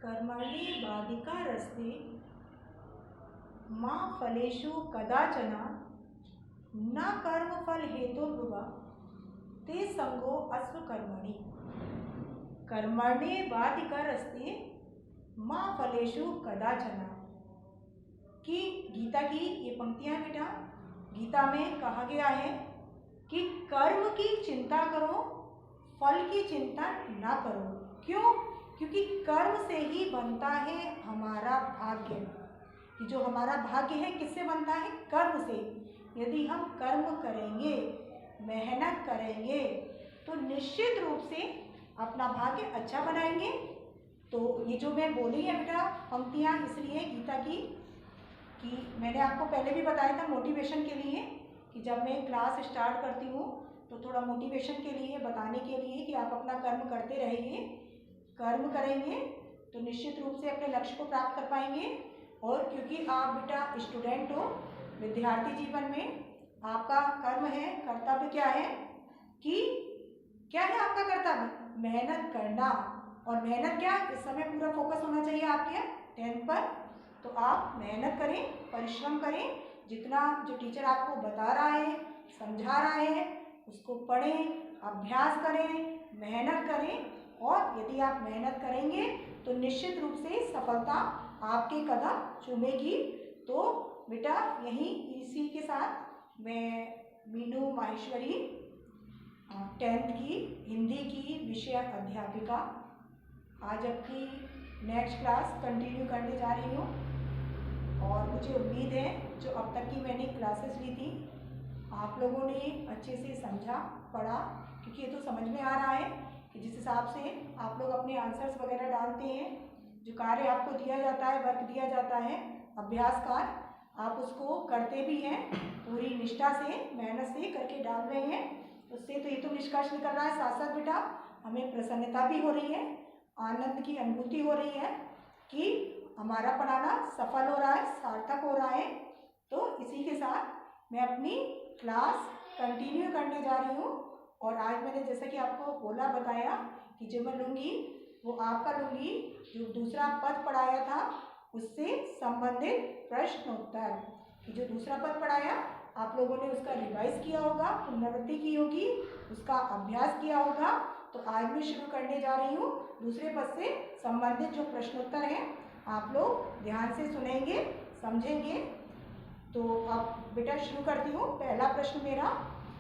कर्मणि बाधिकारस्ति मा फलेषु कदाचन न कर्मफल हेतुर्भुवा ते संगो अस्वकर्मणि। कर्मण्ये बाधिकारस्ति मा फलेषु कदाचन। कि गीता की ये पंक्तियां बेटा, गीता में कहा गया है कि कर्म की चिंता करो, फल की चिंता ना करो। क्यों? क्योंकि कर्म से ही बनता है हमारा भाग्य। कि जो हमारा भाग्य है किससे बनता है? कर्म से। यदि हम कर्म करेंगे, मेहनत करेंगे तो निश्चित रूप से अपना भाग्य अच्छा बनाएंगे। तो ये जो मैं बोली है बेटा पंक्तियाँ इसलिए गीता की कि मैंने आपको पहले भी बताया था मोटिवेशन के लिए कि जब मैं क्लास स्टार्ट करती हूँ तो थोड़ा मोटिवेशन के लिए, बताने के लिए कि आप अपना कर्म करते रहिए। कर्म करेंगे तो निश्चित रूप से अपने लक्ष्य को प्राप्त कर पाएंगे। और क्योंकि आप बेटा स्टूडेंट हो, विद्यार्थी जीवन में आपका कर्म है, कर्तव्य क्या है कि क्या है आपका कर्तव्य? मेहनत करना। और मेहनत क्या, इस समय पूरा फोकस होना चाहिए आपके 10th पर। तो आप मेहनत करें, परिश्रम करें, जितना जो टीचर आपको बता रहा है, समझा रहा है उसको पढ़ें, अभ्यास करें, मेहनत करें। और यदि आप मेहनत करेंगे तो निश्चित रूप से सफलता आपके कदम चूमेगी। तो बेटा यही इसी के साथ मैं मीनू माहेश्वरी 10th की हिंदी की विषय अध्यापिका आज अपनी नेक्स्ट क्लास कंटिन्यू करने जा रही हूँ। और मुझे उम्मीद है जो अब तक की मैंने क्लासेस ली थी आप लोगों ने अच्छे से समझा, पढ़ा। क्योंकि ये तो समझ में आ रहा है कि जिस हिसाब से आप लोग अपने आंसर्स वगैरह डालते हैं, जो कार्य आपको दिया जाता है, वर्क दिया जाता है, अभ्यास कार्य, आप उसको करते भी हैं, पूरी निष्ठा से, मेहनत से करके डाल रहे हैं। उससे तो ये तो निष्कर्ष निकल रहा है, साथ साथ बेटा हमें प्रसन्नता भी हो रही है, आनंद की अनुभूति हो रही है कि हमारा पढ़ाना सफल हो रहा है, सार्थक हो रहा है। तो इसी के साथ मैं अपनी क्लास कंटिन्यू करने जा रही हूँ। और आज मैंने जैसा कि आपको बोला, बताया कि जो मैं लूँगी वो आपका लूँगी जो दूसरा पद पढ़ाया था उससे संबंधित प्रश्न उत्तर। कि जो दूसरा पद पढ़ाया आप लोगों ने उसका रिवाइज किया होगा, पुनरावृत्ति की होगी, उसका अभ्यास किया होगा। तो आज मैं शुरू करने जा रही हूँ दूसरे पद से संबंधित जो प्रश्नोत्तर हैं, आप लोग ध्यान से सुनेंगे, समझेंगे। तो अब बेटा शुरू करती हूँ। पहला प्रश्न मेरा,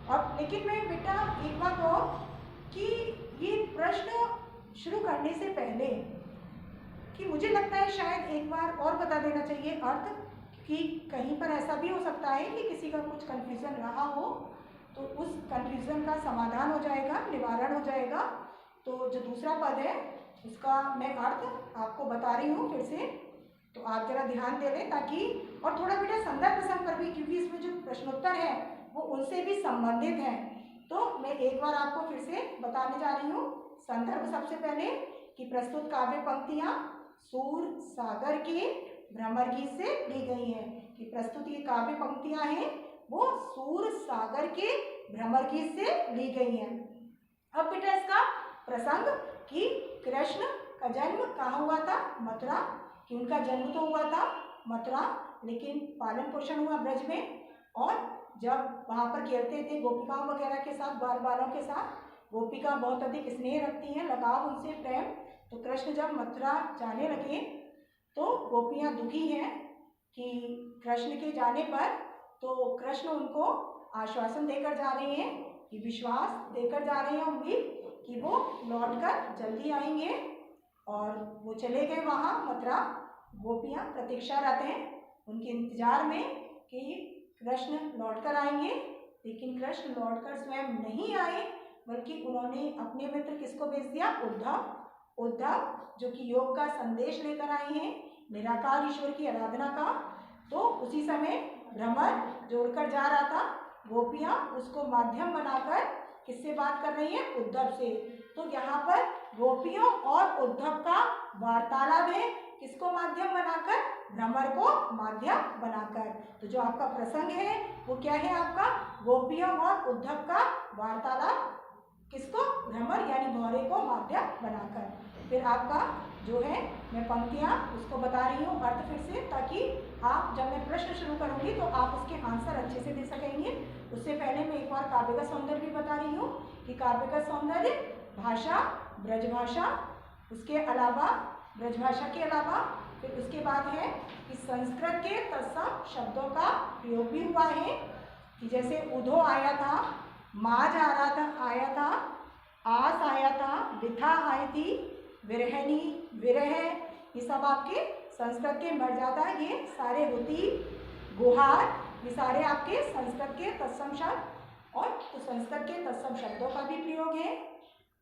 अब लेकिन मैं बेटा एक बात और कि ये प्रश्न शुरू करने से पहले कि मुझे लगता है शायद एक बार और बता देना चाहिए अर्थ, कि कहीं पर ऐसा भी हो सकता है कि किसी का कुछ कन्फ्यूज़न रहा हो तो उस कन्फ्यूज़न का समाधान हो जाएगा, निवारण हो जाएगा। तो जो दूसरा पद है उसका मैं अर्थ आपको बता रही हूँ फिर से, तो आप जरा ध्यान दे लें ताकि, और थोड़ा बेटा संदर्भ प्रसंग पर भी, क्योंकि इसमें जो प्रश्नोत्तर है वो उनसे भी संबंधित है। तो मैं एक बार आपको फिर से बताने जा रही हूँ संदर्भ। सबसे पहले कि प्रस्तुत काव्य पंक्तियाँ सूर सागर के भ्रमर गीत से ली गई हैं। कि प्रस्तुत ये काव्य पंक्तियाँ हैं वो सूर सागर के भ्रमर गीत से ली गई हैं। अब बेटा इसका प्रसंग कि कृष्ण का जन्म कहाँ हुआ था? मथुरा। कि उनका जन्म तो हुआ था मथुरा, लेकिन पालन पोषण हुआ ब्रज में। और जब वहाँ पर खेलते थे गोपिकाओं वगैरह के साथ, बाल बालों के साथ, गोपिका बहुत अधिक स्नेह रखती हैं, लगाव उनसे, प्रेम। तो कृष्ण जब मथुरा जाने लगे तो गोपियाँ दुखी हैं कि कृष्ण के जाने पर, तो कृष्ण उनको आश्वासन देकर जा रहे हैं, कि विश्वास देकर जा रहे हैं, उम्मीद कि वो लौटकर जल्दी आएंगे। और वो चले गए वहाँ मथुरा। गोपियाँ प्रतीक्षारत हैं उनके इंतजार में कि कृष्ण लौटकर आएंगे, लेकिन कृष्ण लौटकर स्वयं नहीं आए, बल्कि उन्होंने अपने मित्र किसको भेज दिया? उद्धव, जो कि योग का संदेश लेकर आए हैं, निराकार ईश्वर की आराधना का। तो उसी समय भ्रमर जोड़कर जा रहा था, गोपियाँ उसको माध्यम बनाकर किससे बात कर रही हैं? उद्धव से। तो यहाँ पर गोपियों और उद्धव का वार्तालाप है, किसको माध्यम बनाकर? भ्रमर को माध्यम बनाकर। तो जो आपका प्रसंग है वो क्या है आपका? गोपियों और उद्धव का वार्तालाप, किसको? भ्रमर यानी भौरे को माध्यम बनाकर। फिर आपका जो है मैं पंक्तियाँ उसको बता रही हूँ अर्थ फिर से, ताकि आप जब मैं प्रश्न शुरू करूँगी तो आप उसके आंसर अच्छे से दे सकेंगे। उससे पहले मैं एक बार काव्य का सौंदर्य भी बता रही हूँ कि काव्य का सौंदर्य भाषा, ब्रजभाषा, उसके अलावा ब्रजभाषा के अलावा फिर उसके बाद है कि संस्कृत के तत्सम शब्दों का प्रयोग भी हुआ है, कि जैसे उधो आया था, माज आ रहा था, आया था, आस आया था, विथा आई थी, विरहनी, विरह, ये सब आपके संस्कृत के मर्यादा, ये सारे होती, गुहार, ये सारे आपके संस्कृत के तत्सम शब्द और तो संस्कृत के तत्सम शब्दों का भी प्रयोग है।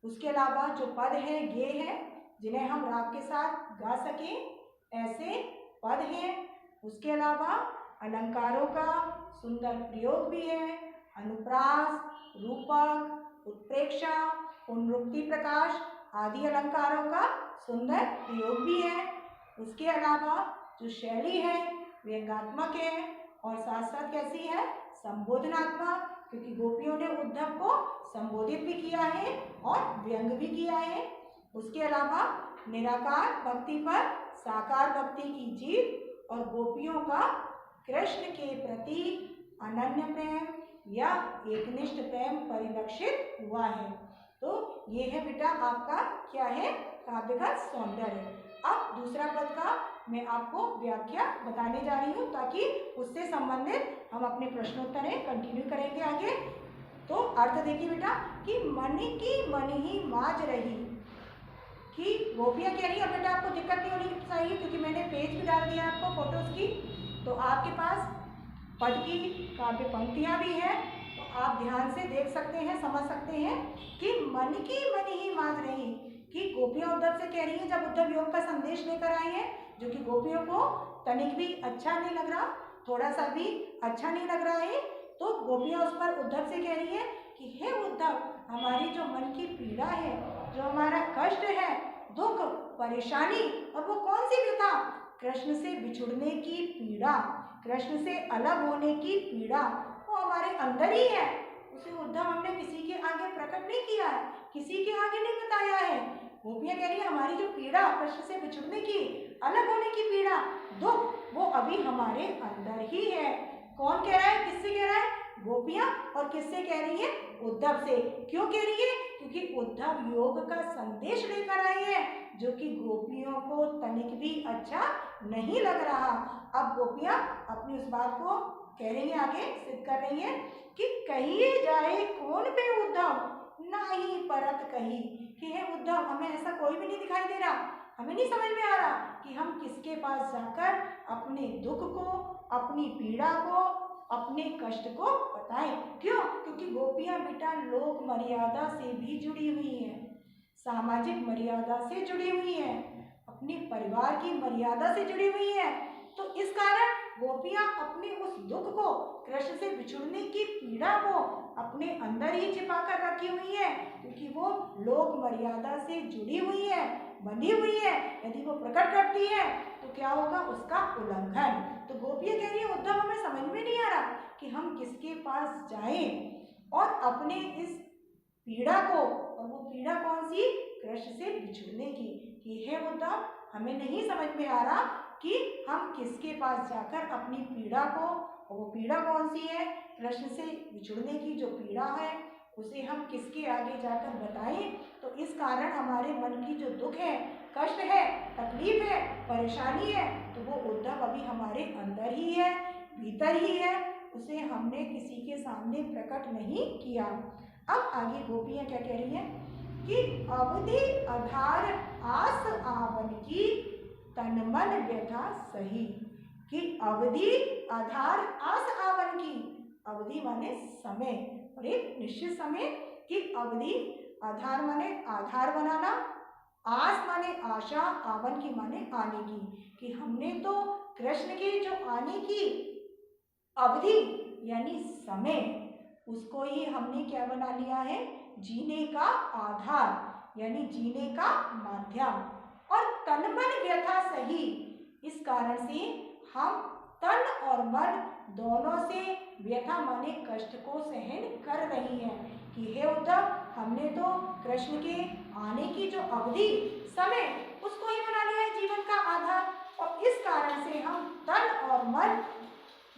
उसके अलावा जो पद है, गे है, जिन्हें हम राग के साथ गा सकें ऐसे पद हैं। उसके अलावा अलंकारों का सुंदर प्रयोग भी है, अनुप्रास, रूपक, उत्प्रेक्षा, पुनरुक्ति प्रकाश आदि अलंकारों का सुंदर प्रयोग भी है। उसके अलावा जो शैली है व्यंग्यात्मक है और साथ साथ कैसी है, संबोधनात्मक, क्योंकि गोपियों ने उद्धव को संबोधित भी किया है और व्यंग भी किया है। उसके अलावा निराकार भक्ति पर साकार भक्ति की जीत और गोपियों का कृष्ण के प्रति अनन्य प्रेम या एकनिष्ठ प्रेम परिलक्षित हुआ है। तो ये है बेटा आपका क्या है, काव्य का सौंदर्य। अब दूसरा पद का मैं आपको व्याख्या बताने जा रही हूँ, ताकि उससे संबंधित हम अपने प्रश्नोत्तरें कंटिन्यू करेंगे आगे। तो अर्थ देखिए बेटा कि मन की मन ही माज रही, कि गोपियाँ कह रही है। बेटा आपको दिक्कत नहीं होनी चाहिए क्योंकि मैंने पेज भी डाल दिया आपको फोटोज की, तो आपके पास पद की काव्य पंक्तियाँ भी हैं, तो आप ध्यान से देख सकते हैं, समझ सकते हैं कि मन की मन ही माज रही, कि गोपियाँ उद्धव से कह रही हैं, जब उद्धव योग का संदेश लेकर आई हैं, जो कि गोपियों को तनिक भी अच्छा नहीं लग रहा, थोड़ा सा भी अच्छा नहीं लग रहा है, तो गोपियाँ उस पर उद्धव से कह रही है कि हे उद्धव, हमारी जो मन की पीड़ा है, जो हमारा कष्ट है, दुख, परेशानी, और वो कौन सी व्यथा, कृष्ण से बिछुड़ने की पीड़ा, कृष्ण से अलग होने की पीड़ा, वो हमारे अंदर ही है। उसे उद्धव हमने किसी के आगे प्रकट नहीं किया है, किसी के आगे नहीं बताया है। गोपियाँ कह रही है हमारी जो पीड़ा, कृष्ण से बिछुड़ने की, अलग होने की पीड़ा, दुख, वो अभी हमारे अंदर ही है। कौन कह रहा है, किससे कह रहा है, गोपियाँ, और किससे कह रही है, उद्धव से। क्यों कह रही है, क्योंकि उद्धव योग का संदेश लेकर आई है, जो कि गोपियों को तनिक भी अच्छा नहीं लग रहा। अब गोपियाँ अपनी उस बात को कह रही है, आगे सिद्ध कर रही है कि कहिए जाए कौन पे उद्धव, ना ही परत कही, कि हे उद्धव, हमें ऐसा कोई भी नहीं दिखाई दे रहा, हमें नहीं समझ में आ रहा कि हम किसके पास जाकर अपने दुख को, अपनी पीड़ा को, अपने कष्ट को बताएं। क्यों, क्योंकि गोपियाँ बेटा लोक मर्यादा से भी जुड़ी हुई हैं, सामाजिक मर्यादा से जुड़ी हुई हैं, अपने परिवार की मर्यादा से जुड़ी हुई हैं। तो इस कारण गोपियाँ अपने उस दुख को, कृष्ण से बिछुड़ने की पीड़ा को अपने अंदर ही छिपा कर रखी हुई है, क्योंकि वो लोक मर्यादा से जुड़ी हुई है, बंधी हुई है। यदि वो प्रकट करती है तो क्या होगा, उसका उल्लंघन। तो गोपियाँ कह रही है उद्धव, हमें समझ में नहीं आ रहा कि हम किसके पास जाएं और अपने इस पीड़ा को, और वो पीड़ा कौन सी, कृष्ण से बिछुड़ने की, कि हे उद्धव, हमें नहीं समझ में आ रहा कि हम किसके पास जाकर अपनी पीड़ा को, और वो पीड़ा कौन सी है, कृष्ण से बिछुड़ने की जो पीड़ा है, उसे हम किसके आगे जाकर बताएं। तो इस कारण हमारे मन की जो दुख है, कष्ट है, तकलीफ है, परेशानी है, तो वो उद्धव अभी हमारे अंदर ही है, भीतर ही है, उसे हमने किसी के सामने प्रकट नहीं किया। अब आगे गोपियाँ क्या कह रही हैं कि अवधि आधार आस आवन की, तन मन व्यथा सही, कि अवधि आधार आस आवन की, अवधि माने समय, और एक निश्चित समय की अवधि, आधार माने आधार बनाना, आस माने आशा, आवन की माने आने की, कि हमने तो कृष्ण के जो आने की अवधि यानी समय, उसको ही हमने क्या बना लिया है, जीने का आधार यानी जीने का माध्यम। और तन मन व्यथा सही, इस कारण से हम तन और मन दोनों से व्यथा माने कष्ट को सहन कर रही हैं, कि हे उद्धव, हमने तो कृष्ण के आने की जो अवधि, समय उसको ही बना लिया है जीवन का आधार। और इस कारण से हम तन और मन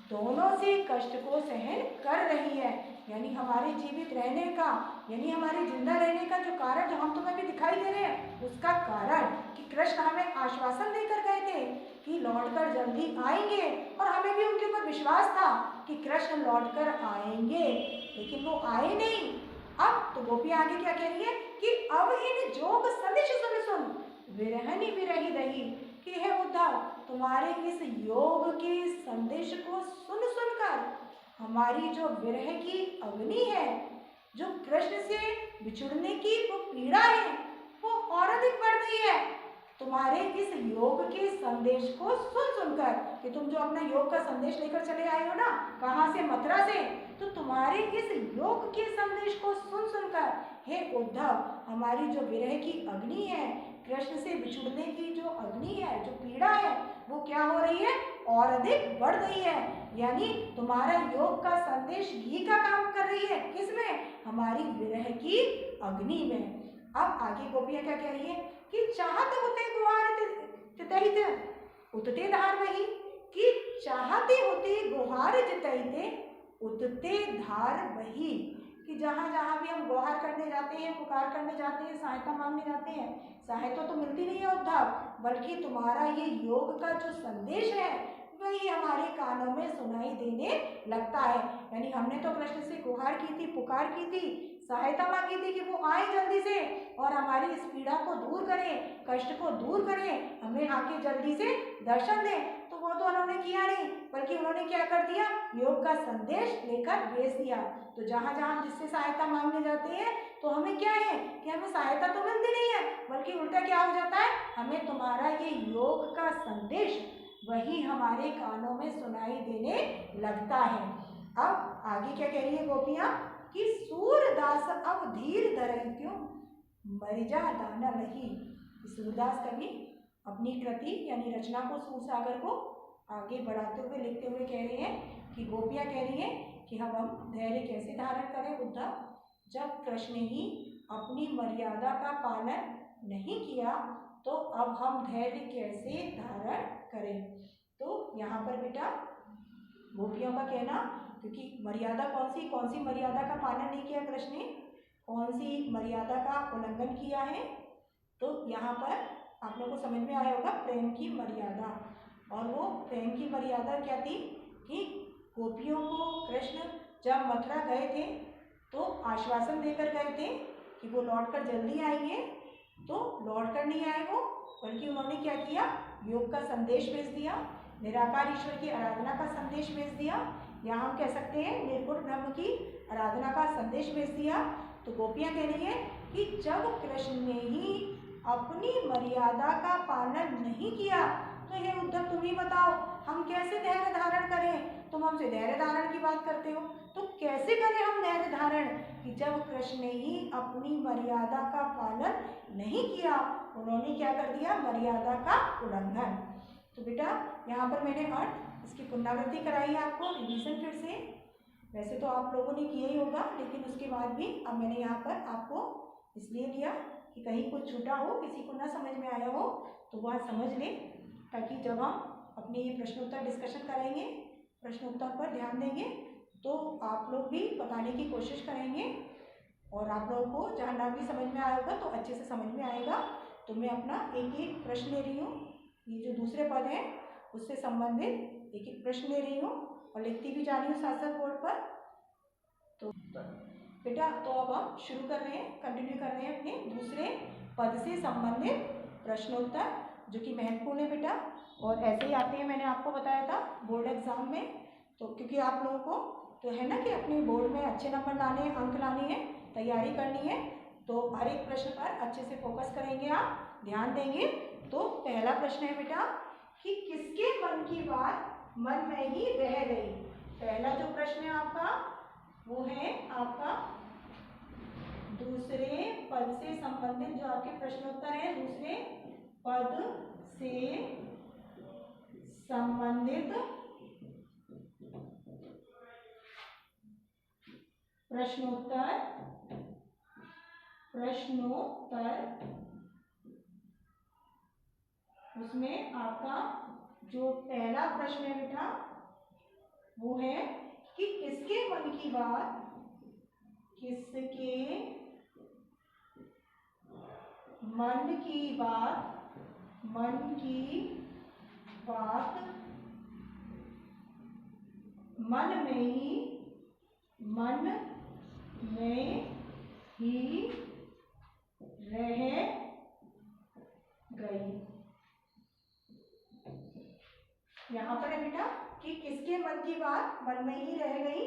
दोनों से कष्ट को सहन कर रही है। यानी हमारे जीवित रहने का, यानी हमारे जिंदा रहने का जो कारण जो हम तुम्हें भी दिखाई दे रहे हैं, उसका कारण कि कृष्ण हमें आश्वासन देकर गए थे कि लौटकर जल्दी आएंगे, और हमें भी उनके ऊपर विश्वास था कि कृष्ण लौटकर आएंगे, लेकिन वो आए नहीं। अब तो गोपियां आगे क्या कह रही है कि अब इन जोग सदिश सुन सुन विरहनी विरही रही, कि हे उद्धव, तुम्हारे इस योग के संदेश को सुन सुनकर हमारी जो विरह की अग्नि है, जो कृष्ण से बिछुड़ने की वो पीड़ा है, वो और अधिक बढ़ गई है। तुम्हारे इस योग के संदेश को सुन सुनकर, कि तुम जो अपना योग का संदेश लेकर चले आए हो ना, कहाँ से? मथुरा से। तो तुम्हारे इस योग के संदेश को सुन सुनकर हे उद्धव, हमारी जो विरह की अग्नि है, कृष्ण से बिछुड़ने की जो अग्नि है, जो पीड़ा है, वो क्या हो रही है? और अधिक बढ़ गई है। यानी तुम्हारा योग का संदेश घी का काम कर रही है। किसमें? हमारी विरह की अग्नि में। अब आगे गोपियां क्या कह रही है कि चाहत होते गुहार जितहित उतते धार वही, कि चाहते होते गुहार जितहित उतते धार वही, कि जहाँ जहाँ भी हम गुहार करने जाते हैं, पुकार करने जाते हैं, सहायता मांगने जाते हैं, सहायता तो मिलती नहीं है उद्धव, बल्कि तुम्हारा ये योग का जो संदेश है वही हमारे कानों में सुनाई देने लगता है। यानी हमने तो कृष्ण से गुहार की थी, पुकार की थी, सहायता मांगी थी कि वो आए जल्दी से और हमारी इस पीड़ा को दूर करें, कष्ट को दूर करें, हमें आके जल्दी से दर्शन दें। तो वो तो उन्होंने किया नहीं, बल्कि उन्होंने क्या कर दिया? योग का संदेश लेकर भेज दिया। तो जहाँ जहाँ हम जिससे सहायता मांगने जाते हैं तो हमें क्या है कि हमें सहायता तो मिलती नहीं है, बल्कि उल्टा क्या हो जाता है? हमें तुम्हारा ये योग का संदेश वही हमारे कानों में सुनाई देने लगता है। अब आगे क्या कह रही है गोपियां कि सूरदास अब धीर धरई क्यों मरिजा दाना लही। सूरदास कवि अपनी कृति यानी रचना को सूरसागर को आगे बढ़ाते हुए लिखते हुए कह रहे हैं कि गोपियां कह रही हैं कि हम धैर्य कैसे धारण करें उद्धव, जब कृष्ण ही अपनी मर्यादा का पालन नहीं किया तो अब हम धैर्य कैसे धारण करें। तो यहाँ पर बेटा गोपियों का कहना, क्योंकि मर्यादा कौन सी मर्यादा का पालन नहीं किया कृष्ण ने, कौन सी मर्यादा का उल्लंघन किया है, तो यहाँ पर आप लोगों को समझ में आया होगा प्रेम की मर्यादा। और वो प्रेम की मर्यादा क्या थी कि गोपियों को कृष्ण जब मथुरा गए थे तो आश्वासन देकर गए थे कि वो लौटकर जल्दी आएंगे, तो लौटकर नहीं आए वो, बल्कि उन्होंने क्या किया? योग का संदेश भेज दिया, निराकार ईश्वर की आराधना का संदेश भेज दिया, या हम कह सकते हैं निर्गुण ब्रह्म की आराधना का संदेश भेज दिया। तो गोपियां कह रही है कि जब कृष्ण ने ही अपनी मर्यादा का पालन नहीं किया तो हे उद्धव तुम ही बताओ हम कैसे धैर्य धारण करें। तुम हमसे धैर्य धारण की बात करते हो, तो कैसे करें हम धैर्य धारण कि जब कृष्ण ने ही अपनी मर्यादा का पालन नहीं किया, उन्होंने क्या कर दिया? मर्यादा का उल्लंघन। तो बेटा यहाँ पर मैंने अर्थ इसकी पुनरावृत्ति कराई है आपको, रिवीजन फिर से। वैसे तो आप लोगों ने किया ही होगा, लेकिन उसके बाद भी अब मैंने यहाँ पर आपको इसलिए दिया कि कहीं कुछ छूटा हो, किसी को ना समझ में आया हो तो वह समझ ले, ताकि जब हम अपने ये प्रश्नोत्तर डिस्कशन करेंगे, प्रश्नोत्तर पर ध्यान देंगे, तो आप लोग भी बताने की कोशिश करेंगे और आप लोगों को जहाँ ना भी समझ में आया होगा तो अच्छे से समझ में आएगा। तो मैं अपना एक एक प्रश्न ले रही हूँ, ये जो दूसरे पद हैं उससे संबंधित एक एक प्रश्न ले रही हूँ और लिखती भी जा रही हूँ साथ साथ बोर्ड पर। तो बेटा तो अब हम शुरू कर रहे हैं, कंटिन्यू कर रहे हैं अपने दूसरे पद से संबंधित प्रश्नोत्तर, जो कि महत्वपूर्ण है बेटा, और ऐसे ही आते हैं, मैंने आपको बताया था बोर्ड एग्जाम में। तो क्योंकि आप लोगों को तो है ना कि अपने बोर्ड में अच्छे नंबर लाने हैं, अंक लाने हैं, तैयारी करनी है, तो हर एक प्रश्न पर अच्छे से फोकस करेंगे, आप ध्यान देंगे। तो पहला प्रश्न है बेटा कि किसके मन की बात मन में ही रह गई। पहला जो प्रश्न है आपका वो है आपका दूसरे पद से संबंधित जो आपके प्रश्नोत्तर है, दूसरे पद से संबंधित प्रश्नोत्तर उसमें आपका जो पहला प्रश्न है बेटा वो है कि किसके मन की बात मन की बात मन में ही रह गई। यहाँ पर है बेटा कि किसके मन की बात मन में ही रह गई,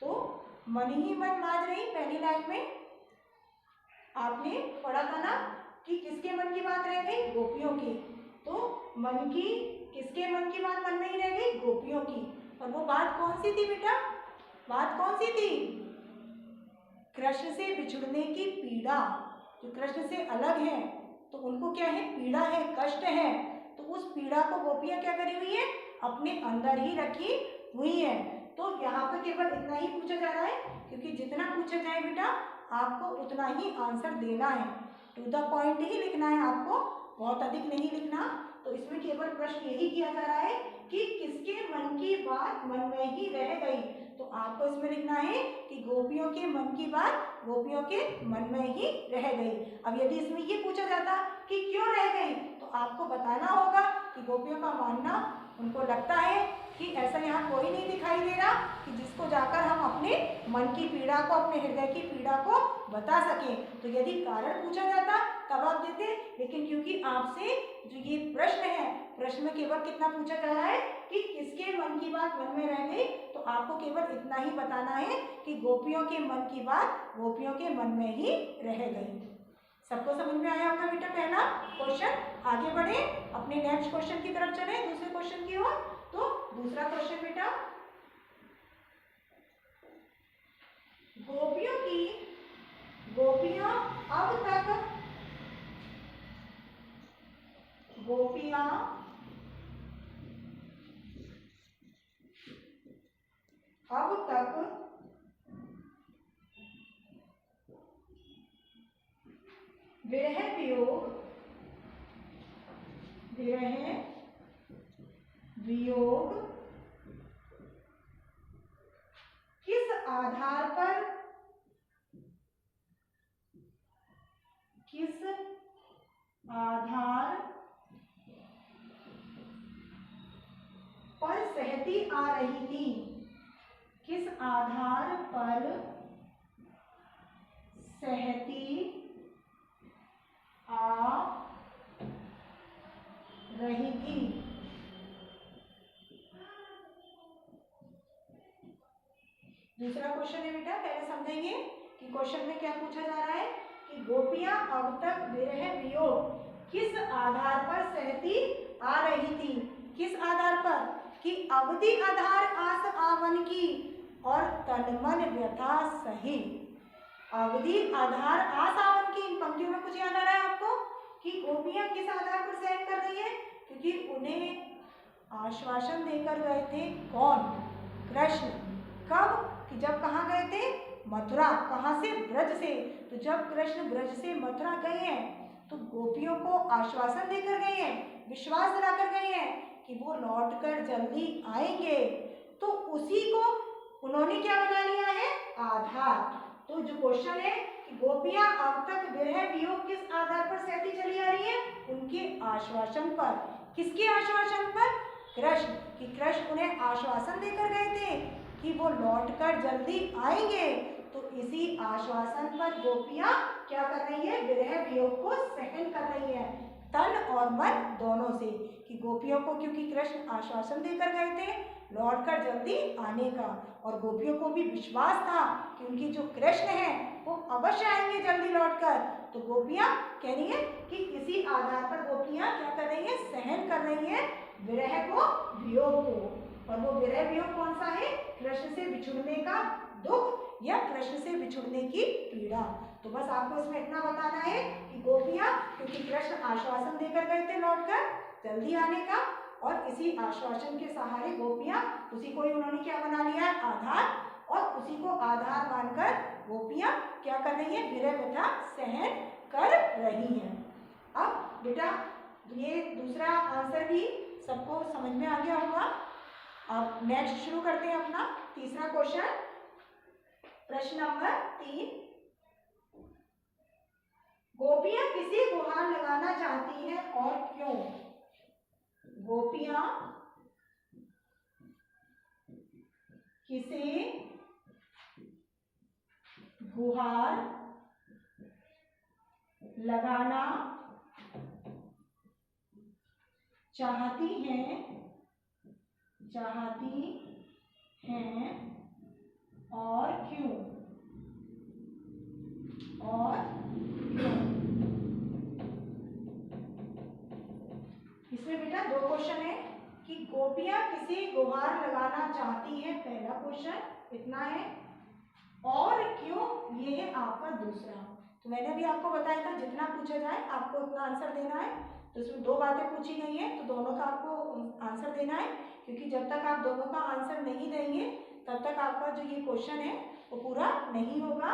तो मन ही मन माज रही। पहली लाइन में आपने पढ़ा था ना कि किसके मन की बात रह गई, गोपियों की। तो मन की किसके मन की बात मन में ही रह गई, गोपियों की। और वो बात कौन सी थी बेटा, बात कौन सी थी, कृष्ण से बिछुड़ने की पीड़ा। जो कृष्ण से अलग है तो उनको क्या है, पीड़ा है, कष्ट है। तो उस पीड़ा को गोपियां क्या करी हुई है, अपने अंदर ही रखी हुई है। तो यहाँ पर केवल इतना ही पूछा जा रहा है, क्योंकि जितना पूछा जाए बेटा आपको उतना ही आंसर देना है, टू द पॉइंट ही लिखना है आपको, बहुत अधिक नहीं लिखना। तो इसमें केवल प्रश्न यही किया जा रहा है कि किसके मन की बात मन में ही रह गई। तो आपको इसमें लिखना है कि गोपियों के मन की बात गोपियों के मन में ही रह गई। अब यदि इसमें ये पूछा जाता कि क्यों रह गई, तो आपको बताना होगा कि गोपियों का मानना, उनको लगता है कि ऐसा यहाँ कोई नहीं दिखाई दे रहा कि जिसको जाकर हम अपने मन की पीड़ा को, अपने हृदय की पीड़ा को बता सकें। तो यदि कारण पूछा जाता तब आप देते, लेकिन क्योंकि आपसे जो ये प्रश्न है, प्रश्न में केवल कितना पूछा जा रहा है कि किसके मन की बात मन में रह गई, तो आपको केवल इतना ही बताना है कि गोपियों के मन की बात गोपियों के मन में ही रह गई। सबको समझ में आया होगा बेटा पहला क्वेश्चन। आगे बढ़े, अपने नेक्स्ट क्वेश्चन की तरफ चले, दूसरे क्वेश्चन की ओर। तो दूसरा क्वेश्चन बेटा, गोपियां अब तक विरह वियोग किस आधार पर सहती आ रही थी, किस आधार पर सहती आ रही थी। दूसरा क्वेश्चन है बेटा, पहले समझेंगे कि क्वेश्चन में क्या पूछा जा रहा है कि गोपियां अब तक विरह वियोग किस आधार पर सहती आ रही थी। किस आधार पर, कि अवधि आधार आस आवन की और तन मन व्यथा सही। अवधि आधार आस आवन की, इन पंक्तियों में कुछ याद आ रहा है आपको कि गोपियां किस आधार पर सहन कर रही है, क्योंकि उन्हें आश्वासन देकर गए थे कौन, कृष्ण। कब, कि जब कहाँ गए थे, मथुरा। कहाँ से, ब्रज से। तो जब कृष्ण ब्रज से मथुरा गए हैं तो गोपियों को आश्वासन देकर गए हैं, विश्वास दिलाकर गए हैं कि वो लौटकर जल्दी आएंगे। तो उसी को उन्होंने क्या बना लिया है, आधार। तो जो क्वेश्चन है कि गोपियां अब तक विरह वियोग किस आधार पर सहती चली आ रही है, उनके आश्वासन पर। किसके आश्वासन पर, कृष्ण। कि कृष्ण उन्हें आश्वासन देकर गए थे कि वो लौटकर जल्दी आएंगे। तो इसी आश्वासन पर गोपियां क्या कर रही है, विरह वियोग को सहन कर रही है, तन और मन दोनों से। कि गोपियों को क्योंकि कृष्ण आश्वासन देकर गए थे लौटकर जल्दी आने का, और गोपियों को भी विश्वास था कि उनकी जो कृष्ण है वो अवश्य आएंगे जल्दी लौटकर। तो गोपियां कह रही है कि इसी आधार पर गोपियां क्या कर रही है, सहन कर रही है विरह को, वियोग को। और वो विरह वियोग कौन सा है, कृष्ण से बिछुड़ने का दुख या कृष्ण से बिछुड़ने की पीड़ा। तो बस आपको इसमें इतना बताना है कि गोपियां क्योंकि कृष्ण आश्वासन देकर गए थे लौटकर जल्दी आने का, और इसी आश्वासन के सहारे गोपियां, उसी को ही उन्होंने क्या बना लिया है, आधार, और उसी को आधार मानकर गोपियां क्या कर रही है, विरह व्यथा सहन कर रही हैं। अब बेटा ये दूसरा आंसर भी सबको समझ में आ गया होगा। अब नेक्स्ट शुरू करते हैं अपना तीसरा क्वेश्चन। प्रश्न नंबर 3, गोपियां किसे गुहार लगाना चाहती हैं और क्यों? गोपियां किसे गुहार लगाना चाहती हैं और क्यों? इसमें बेटा दो क्वेश्चन है कि गोपियां किसे गुहार लगाना चाहती हैं, पहला क्वेश्चन इतना है, और क्यों ये है आपका दूसरा। तो मैंने अभी आपको बताया था जितना पूछा जाए आपको उतना आंसर देना है। तो इसमें दो बातें पूछी गई हैं तो दोनों का आपको आंसर देना है, क्योंकि जब तक आप दोनों का आंसर नहीं देंगे तब तक आपका जो ये क्वेश्चन है वो पूरा नहीं होगा।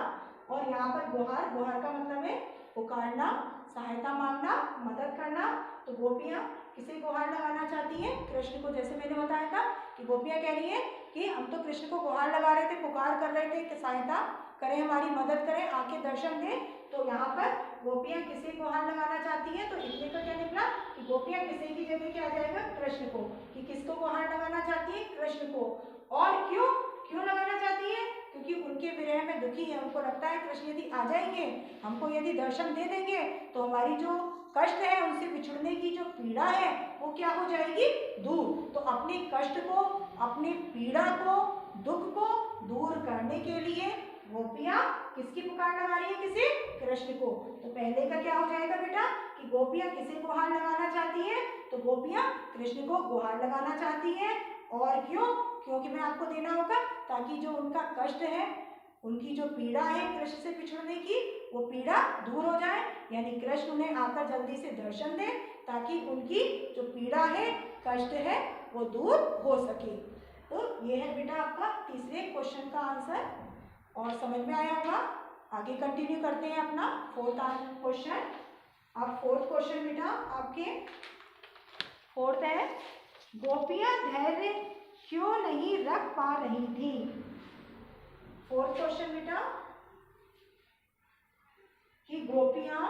और यहाँ पर गुहार, गुहार का मतलब है पुकारना, सहायता मांगना, मदद करना। तो गोपियाँ किसे गुहार लगाना चाहती हैं? कृष्ण को। जैसे मैंने बताया था कि गोपियाँ कह रही हैं कि हम तो कृष्ण को गुहार लगा रहे थे, पुकार कर रहे थे कि सहायता करें, हमारी मदद करें, आके दर्शन दें। तो यहाँ पर गोपियाँ किसे गुहार लगाना चाहती हैं? तो इतने का क्या निकला कि गोपियाँ किसे की जगह क्या आ जाएगा? कृष्ण को। कि किसको गुहार लगाना चाहती है? कृष्ण को। और क्यों क्यों लगाना चाहती है? क्योंकि उनके विरह में दुखी है। उनको लगता है कृष्ण यदि आ जाएंगे, हमको यदि दर्शन दे देंगे तो हमारी जो कष्ट है, उनसे बिछुड़ने की जो पीड़ा है वो क्या हो जाएगी? दूर। तो अपने कष्ट को, अपनी पीड़ा को, दुख को दूर करने के लिए गोपियाँ किसकी पुकार लगा रही है? किसे? कृष्ण को। तो पहले का क्या हो जाएगा बेटा कि गोपियाँ किसे गुहार लगाना चाहती हैं? तो गोपियाँ कृष्ण को गुहार लगाना चाहती हैं। और क्यों? क्योंकि मैं आपको देना होगा ताकि जो उनका कष्ट है, उनकी जो पीड़ा है कृष्ण से पिछड़ने की, वो पीड़ा दूर हो जाए। यानी कृष्ण उन्हें आकर जल्दी से दर्शन दे ताकि उनकी जो पीड़ा है, कष्ट है, वो दूर हो सके। तो ये है बेटा आपका तीसरे क्वेश्चन का आंसर। और समझ में आया होगा। आगे कंटिन्यू करते हैं अपना फोर्थ क्वेश्चन। अब फोर्थ क्वेश्चन बेटा आपके फोर्थ है, गोपियां धैर्य क्यों नहीं रख पा रही थी? फोर्थ क्वेश्चन बेटा कि गोपियां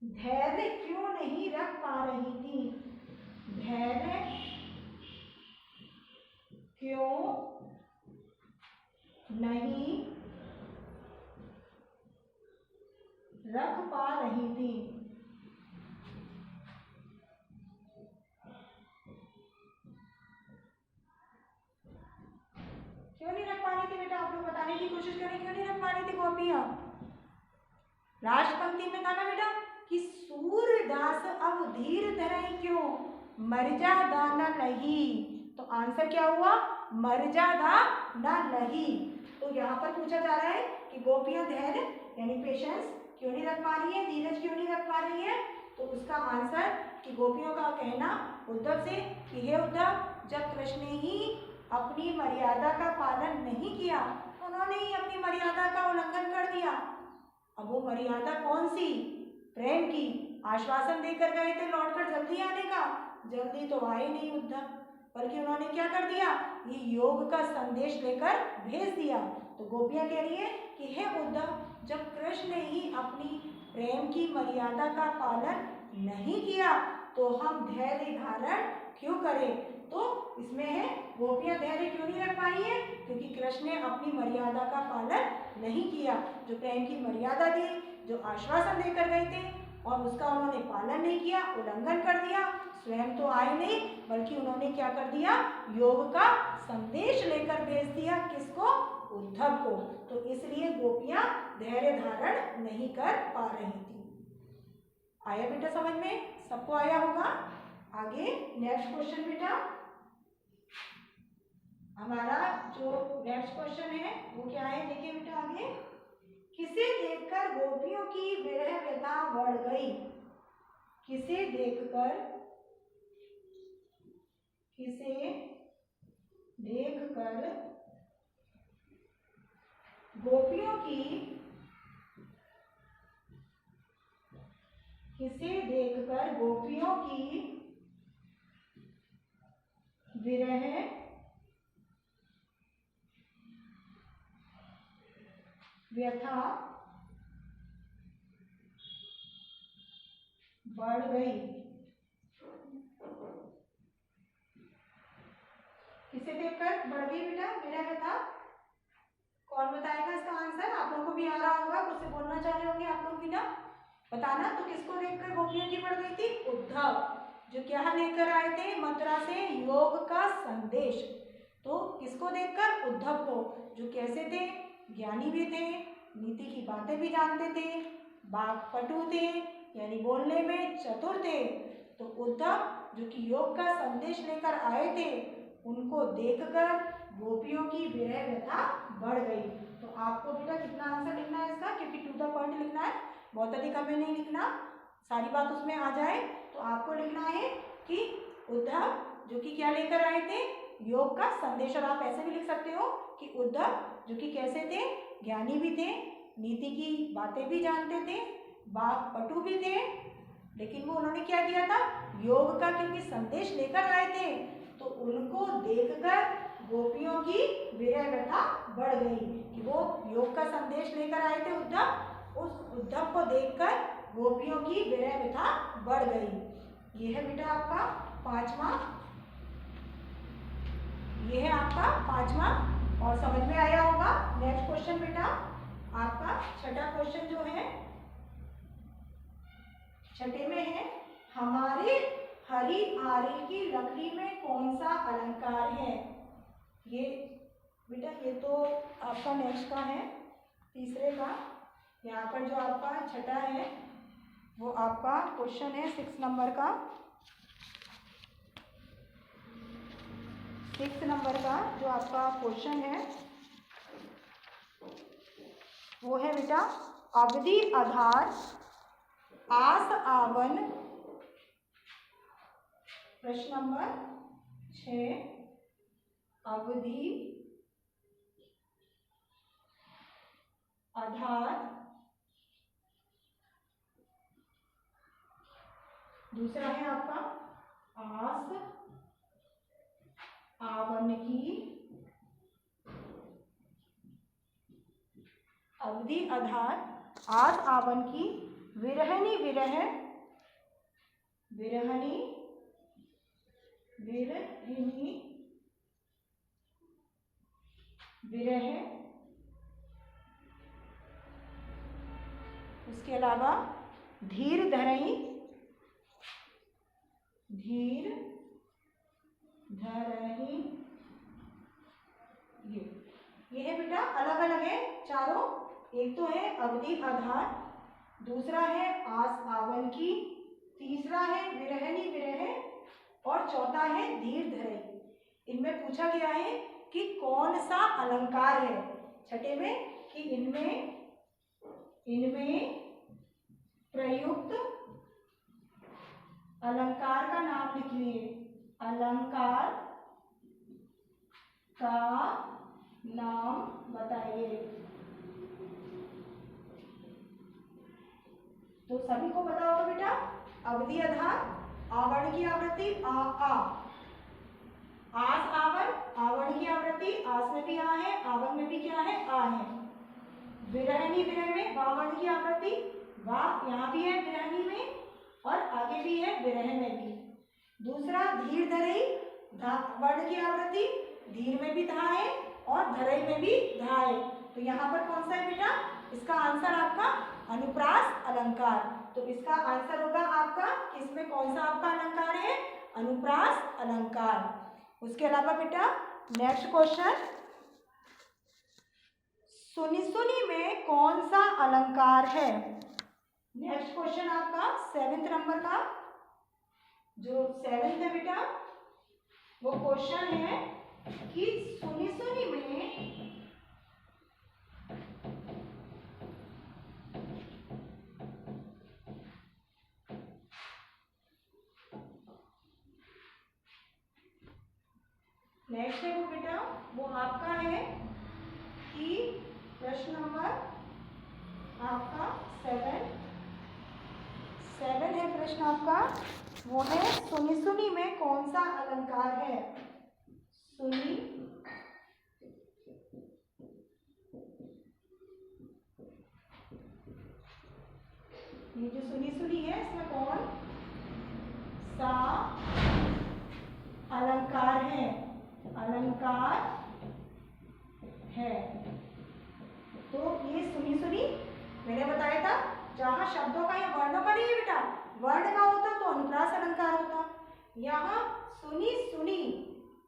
धैर्य क्यों नहीं रख पा रही थी? धैर्य क्यों नहीं रख पा रही थी? क्यों नहीं रख पा रही थी बेटा? आप लोग बताने की कोशिश करें, क्यों नहीं रख पा रही थी गोपियां? लास्ट पंक्ति में था ना बेटा कि सूरदास अब धीर धरई क्यों, मर्यादा न लही। तो आंसर क्या हुआ? मर्यादा न लही। तो यहाँ पर पूछा जा रहा है कि गोपियां धैर्य यानी पेशेंस क्यों नहीं रख पा रही है, धीरज क्यों नहीं रख पा रही है? तो उसका आंसर कि गोपियों का कहना उद्धव से कि हे उद्धव, जब कृष्ण ने ही अपनी मर्यादा का पालन नहीं किया, उन्होंने ही अपनी मर्यादा का उल्लंघन कर दिया। अब वो मर्यादा कौन सी? प्रेम की। आश्वासन देकर गए थे लौटकर जल्दी आने का, जल्दी तो आए नहीं उद्धव, बल्कि उन्होंने क्या कर दिया? ये योग का संदेश लेकर भेज दिया। तो गोपियां कह रही है कि हे उद्धव, जब कृष्ण ने ही अपनी प्रेम की मर्यादा का पालन नहीं किया तो हम धैर्य धारण क्यों करें? तो इसमें है गोपियां धैर्य क्यों नहीं रख पाई है? क्योंकि कृष्ण ने अपनी मर्यादा का पालन नहीं किया। जो प्रेम की मर्यादा थी, जो आश्वासन देकर गए थे और उसका उन्होंने पालन नहीं किया, उल्लंघन कर दिया। स्वयं तो आए नहीं, बल्कि उन्होंने क्या कर दिया? योग का संदेश लेकर भेज दिया। किसको? उद्धव को। तो इसलिए गोपियां धैर्य धारण नहीं कर पा रही थी। आया बेटा समझ में? सबको आया होगा। आगे नेक्स्ट क्वेश्चन बेटा, हमारा जो नेक्स्ट क्वेश्चन है वो क्या है? देखिए बेटा आगे, किसे देखकर गोपियों की विरह व्यथा बढ़ गई? किसे देखकर गोपियों की किसे देखकर गोपियों की विरह व्यथा बढ़ गई। किसे देखकर बढ़ गई बेटा विरह व्यथा? कौन बताएगा इसका आंसर? आप लोगों को भी आ रहा होगा, कुछ से बोलना चाह रहे होंगे आप लोग भी ना, बताना। तो किसको देखकर गोपियों की बढ़ गई थी? उद्धव, जो क्या लेकर आए थे मथुरा से? योग का संदेश। तो किसको देखकर? उद्धव को, जो कैसे थे? ज्ञानी भी थे, नीति की बातें भी जानते थे, वाक्पटु थे यानी बोलने में चतुर थे। तो उद्धव जो कि योग का संदेश लेकर आए थे, उनको देखकर गोपियों की विरह व्यथा बढ़ गई। तो आपको बेटा कितना आंसर लिखना है इसका, क्योंकि टू द पॉइंट लिखना है, बहुत अधिक हमें नहीं लिखना, सारी बात उसमें आ जाए। तो आपको लिखना है कि उद्धव जो कि क्या लेकर आए थे? योग का संदेश। और आप ऐसे भी लिख सकते हो कि उद्धव जो कि कैसे थे? ज्ञानी भी थे, नीति की बातें भी जानते थे, वाक्पटु भी थे, लेकिन वो उन्होंने क्या किया था? योग का क्योंकि संदेश लेकर आए थे, तो उनको देखकर गोपियों की विरह व्यथा बढ़ गई कि वो योग का संदेश लेकर आए थे उद्धव, उस उद्धव को देखकर गोपियों की विरह व्यथा बढ़ गई। ये है बेटा आपका पांचवा, ये है आपका पांचवा, और समझ में आया होगा। नेक्स्ट क्वेश्चन बेटा आपका छठा क्वेश्चन जो है, छठे में है, हमारे हरी आरी की लकड़ी में कौन सा अलंकार है? ये बेटा ये तो आपका नेक्स्ट का है, तीसरे का। यहाँ पर जो आपका छठा है वो आपका क्वेश्चन है 6 नंबर का, 6 नंबर का जो आपका क्वेश्चन है वो है बेटा, अवधि आधार आस आवन, प्रश्न नंबर 6, अवधि आधार, दूसरा है आपका आस आवन की, अवधि आधार आस आवन की विरहनी विरह, विरहनी विरहिनी विरह, उसके अलावा धीर धरई, धीर धरही, ये है बेटा अलग अलग है चारों। एक तो है अवधि आधार, दूसरा है आस आवन की, तीसरा है विरहनी विरह, और चौथा है धीर धरई। इनमें पूछा गया है कि कौन सा अलंकार है छठे में, कि इनमें प्रयुक्त अलंकार का नाम लिखिए, अलंकार का नाम बताइए। तो सभी को पता होगा बेटा, अवधि आधार, आवरण की आवृत्ति आ, आस आवन, आवरण की आवृत्ति आस में भी आ है, आवन में भी क्या है? आ है। विरहनी विरह में वावर्ण की आवृत्ति वा, यहाँ भी है विरहनी में, और आगे भी है विरह में भी। दूसरा धीर धरई, वर्ण की आवृत्ति धीर में भी धा है और धरई में भी धा है। तो यहाँ पर कौन सा है बेटा? इसका आंसर आपका अनुप्रास अलंकार। तो इसका आंसर होगा आपका, इसमें कौन सा आपका अलंकार है? अनुप्रास अलंकार। उसके अलावा बेटा नेक्स्ट क्वेश्चन, सुनी सुनी में कौन सा अलंकार है? नेक्स्ट क्वेश्चन आपका 7th नंबर का, जो 7th है बेटा वो क्वेश्चन है कि सुनी सुनी में नेक्स्ट है वो बेटा, वो आपका है कि प्रश्न नंबर आपका 7 है प्रश्न आपका। वो है सुनी सुनी में कौन सा अलंकार है? सुनी ये जो सुनी सुनी है इसमें कौन सा अलंकार है? अलंकार है। तो ये सुनी सुनी मैंने बताया था, जहां शब्दों का या वर्णों का नहीं है बेटा, वर्ण का होता तो अनुप्रास अलंकार होता। यहाँ सुनी सुनी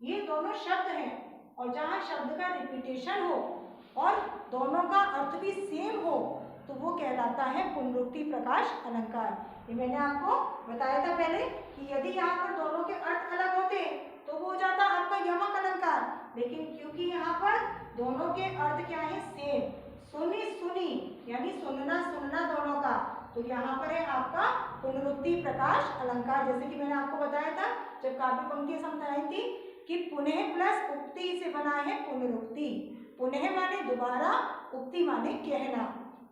ये दोनों शब्द हैं, और जहां शब्द का रिपीटेशन हो और दोनों का अर्थ भी सेम हो तो वो कहलाता है पुनरुक्ति प्रकाश अलंकार। ये मैंने आपको बताया था पहले कि यदि यहाँ पर दोनों के अर्थ अलग होते तो वो हो जाता आपका यमक अलंकार, लेकिन क्योंकि यहाँ पर दोनों के अर्थ क्या है सेम, सुनी सुनी यानी सुनना सुनना दोनों का, तो यहाँ पर है आपका पुनरुक्ति प्रकाश अलंकार। जैसे कि मैंने आपको बताया था जब काव्य पंक्ति समझाई थी कि पुनः प्लस उक्ति से बना है पुनरुक्ति। पुनः माने दोबारा, उक्ति माने कहना,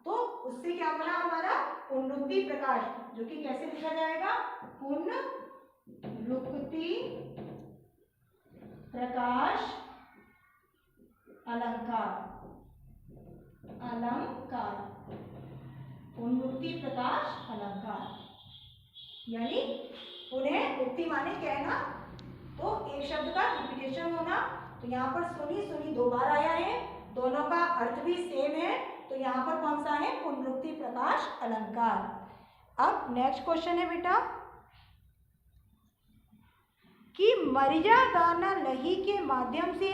तो उससे क्या बना हमारा पुनरुक्ति प्रकाश, जो कि कैसे लिखा जाएगा? पुनरुक्ति प्रकाश अलंकार। अलंकार पुनरुक्ति प्रकाश अलंकार यानी पुनः उक्ति माने कहना, तो एक शब्द का रिपीटेशन होना। तो यहाँ पर सुनी सुनी दो बार आया है, दोनों का अर्थ भी सेम है, तो यहाँ पर कौन सा है? पुनरुक्ति प्रकाश अलंकार। अब नेक्स्ट क्वेश्चन है बेटा कि मर्यादा न लही के माध्यम से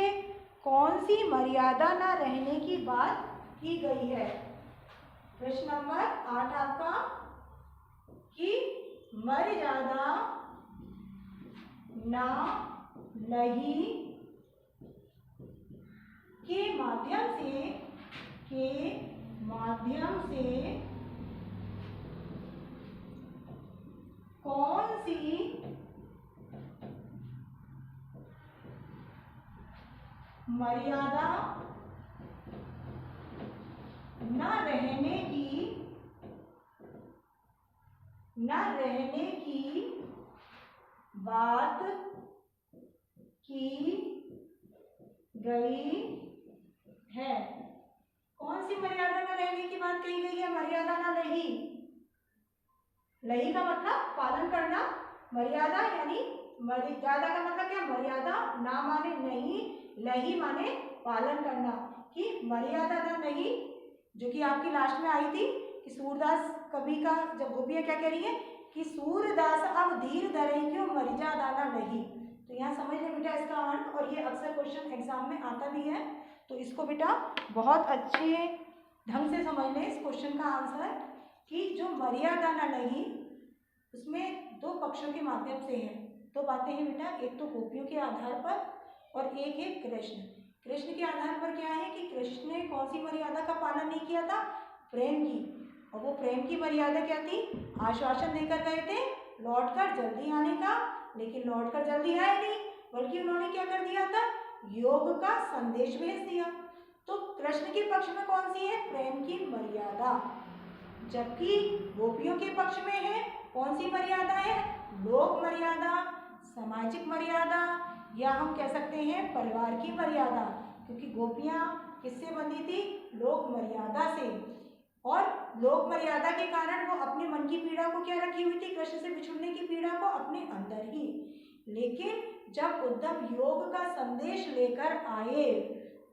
कौन सी मर्यादा न रहने की बात की गई है? प्रश्न नंबर 8 आपका कि मर्यादा न लही के माध्यम से कौन सी मर्यादा न रहने की बात की गई है? कौन सी मर्यादा न रहने की बात कही गई है? मर्यादा न लही, लही का मतलब पालन करना, मर्यादा यानी मर्यादा का मतलब क्या? मर्यादा ना माने नहीं, लही माने पालन करना, कि मर्यादा न लही, जो कि आपकी लास्ट में आई थी कि सूरदास कवि का जब गोपियाँ क्या कह रही है कि सूरदास अब धीर धरे क्यों मर्यादा न लही। तो यहाँ समझ लें बेटा इसका अर्थ, और ये अक्सर क्वेश्चन एग्जाम में आता भी है, तो इसको बेटा बहुत अच्छे ढंग से समझ लें इस क्वेश्चन का आंसर कि जो मर्यादा न लही उसमें दो पक्षों के माध्यम से है। दो बातें हैं बेटा, एक तो गोपियों के आधार पर और एक है कृष्ण। कृष्ण के आधार पर क्या है कि कृष्ण ने कौन सी मर्यादा का पालन नहीं किया था? प्रेम की। और वो प्रेम की मर्यादा क्या थी? आश्वासन देकर गए थे लौटकर जल्दी आने का, लेकिन लौटकर जल्दी आए नहीं, बल्कि उन्होंने क्या कर दिया था? योग का संदेश भेज दिया। तो कृष्ण के पक्ष में कौन सी है? प्रेम की मर्यादा। जबकि गोपियों के पक्ष में है कौन सी मर्यादा है? लोक मर्यादा, सामाजिक मर्यादा, या हम कह सकते हैं परिवार की मर्यादा, क्योंकि गोपियाँ किससे बंधी थी? लोक मर्यादा से। और लोक मर्यादा के कारण वो अपने मन की पीड़ा को क्या रखी हुई थी? कृष्ण से बिछुड़ने की पीड़ा को अपने अंदर ही। लेकिन जब उद्धव योग का संदेश लेकर आए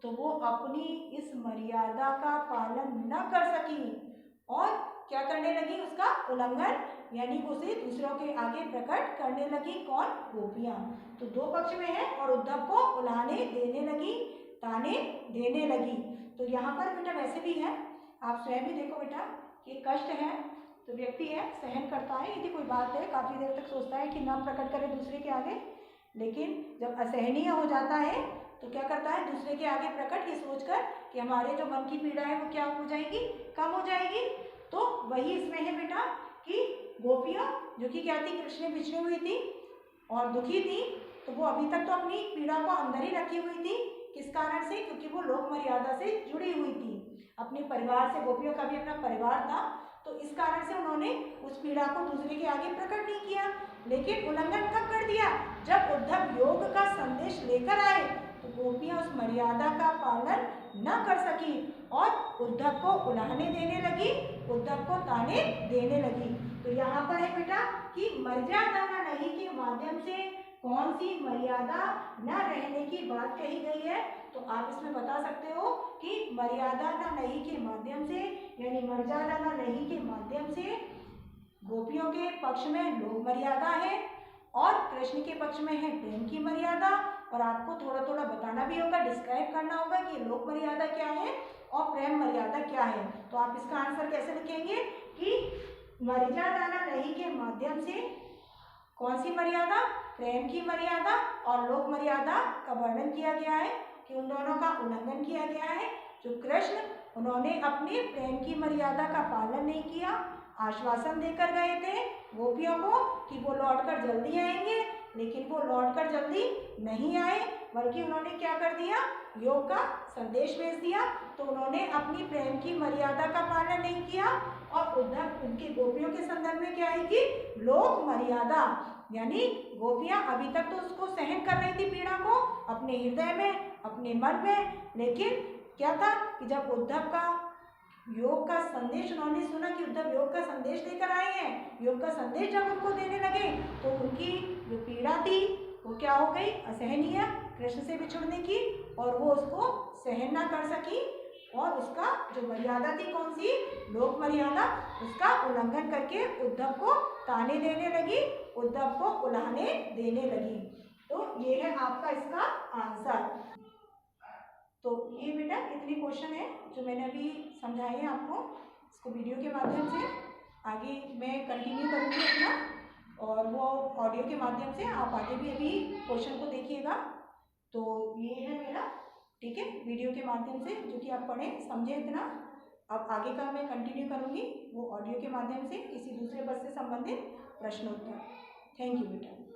तो वो अपनी इस मर्यादा का पालन न कर सकी और क्या करने लगी? उसका उल्लंघन, यानी उसे दूसरों के आगे प्रकट करने लगी। कौन? गोपियाँ। तो दो पक्ष में है और उद्धव को उलाहने देने लगी, ताने देने लगी। तो यहाँ पर बेटा वैसे भी है, आप स्वयं भी देखो बेटा कि कष्ट है तो व्यक्ति है सहन करता है, यदि कोई बात है काफ़ी देर तक सोचता है कि न प्रकट करे दूसरे के आगे, लेकिन जब असहनीय हो जाता है तो क्या करता है? दूसरे के आगे प्रकट, ये सोचकर कि हमारे जो मन की पीड़ा है वो क्या हो जाएगी? कम हो जाएगी। तो वही इसमें है बेटा कि गोपियाँ जो कि क्या थी? कृष्ण में बिछड़ी हुई थी और दुखी थी, तो वो अभी तक तो अपनी पीड़ा को अंदर ही रखी हुई थी किस कारण से? क्योंकि वो लोक मर्यादा से जुड़ी हुई थी, अपने परिवार से। गोपियों का भी अपना परिवार था, तो इस कारण से उन्होंने उस पीड़ा को दूसरे के आगे प्रकट नहीं किया। लेकिन उल्लंघन कब कर दिया? जब उद्धव योग का संदेश लेकर आए तो गोपियां उस मर्यादा का पालन न कर सकी और उद्धव को उलाहने देने लगी, उद्धव को ताने देने लगी। तो यहाँ पर है बेटा कि मर्यादा न नहीं के माध्यम से कौन सी मर्यादा न रहने की बात कही गई है। तो आप इसमें बता सकते हो कि मर्यादा न नहीं के माध्यम से, यानी मर्यादा न नहीं के माध्यम से गोपियों के पक्ष में लोक मर्यादा है और कृष्ण के पक्ष में है प्रेम की मर्यादा। और आपको थोड़ा थोड़ा बताना भी होगा, डिस्क्राइब करना होगा कि लोक मर्यादा क्या है और प्रेम मर्यादा क्या है। तो आप इसका आंसर कैसे लिखेंगे कि मर्यादा न नहीं के माध्यम से कौन सी मर्यादा? प्रेम की मर्यादा और लोक मर्यादा का वर्णन किया गया है कि उन दोनों का उल्लंघन किया गया है। जो कृष्ण, उन्होंने अपनी प्रेम की मर्यादा का पालन नहीं किया, आश्वासन देकर गए थे गोपियों को कि वो लौटकर जल्दी आएंगे, लेकिन वो लौटकर जल्दी नहीं आए, बल्कि उन्होंने क्या कर दिया? योग का संदेश भेज दिया। तो उन्होंने अपनी प्रेम की मर्यादा का पालन नहीं किया और उद्धव, उनके गोपियों के संदर्भ में क्या आएगी? लोक मर्यादा, यानी गोपियां अभी तक तो उसको सहन कर रही थी पीड़ा को अपने हृदय में, अपने मन में, लेकिन क्या था कि जब उद्धव का योग का संदेश उन्होंने सुना कि उद्धव योग का संदेश लेकर आए हैं, योग का संदेश जब उनको देने लगे तो उनकी जो पीड़ा थी वो क्या हो गई? असहनीय, कृष्ण से बिछुड़ने की, और वो उसको सहन ना कर सकी और उसका जो मर्यादा थी कौन सी? लोक मर्यादा, उसका उल्लंघन करके उद्धव को ताने देने लगी, उद्धव को उलाहने देने लगी। तो ये है आपका इसका आंसर। तो ये बेटा इतने क्वेश्चन है जो मैंने अभी समझाए हैं आपको, इसको वीडियो के माध्यम से आगे मैं कंटिन्यू करूँगी अपना, और वो ऑडियो के माध्यम से आप आगे भी अभी क्वेश्चन को देखिएगा। तो ये है मेरा, ठीक है, वीडियो के माध्यम से जो कि आप पढ़ें समझें इतना। अब आगे का मैं कंटिन्यू करूँगी वो ऑडियो के माध्यम से, किसी दूसरे बस से संबंधित प्रश्नोत्तर। थैंक यू बेटा।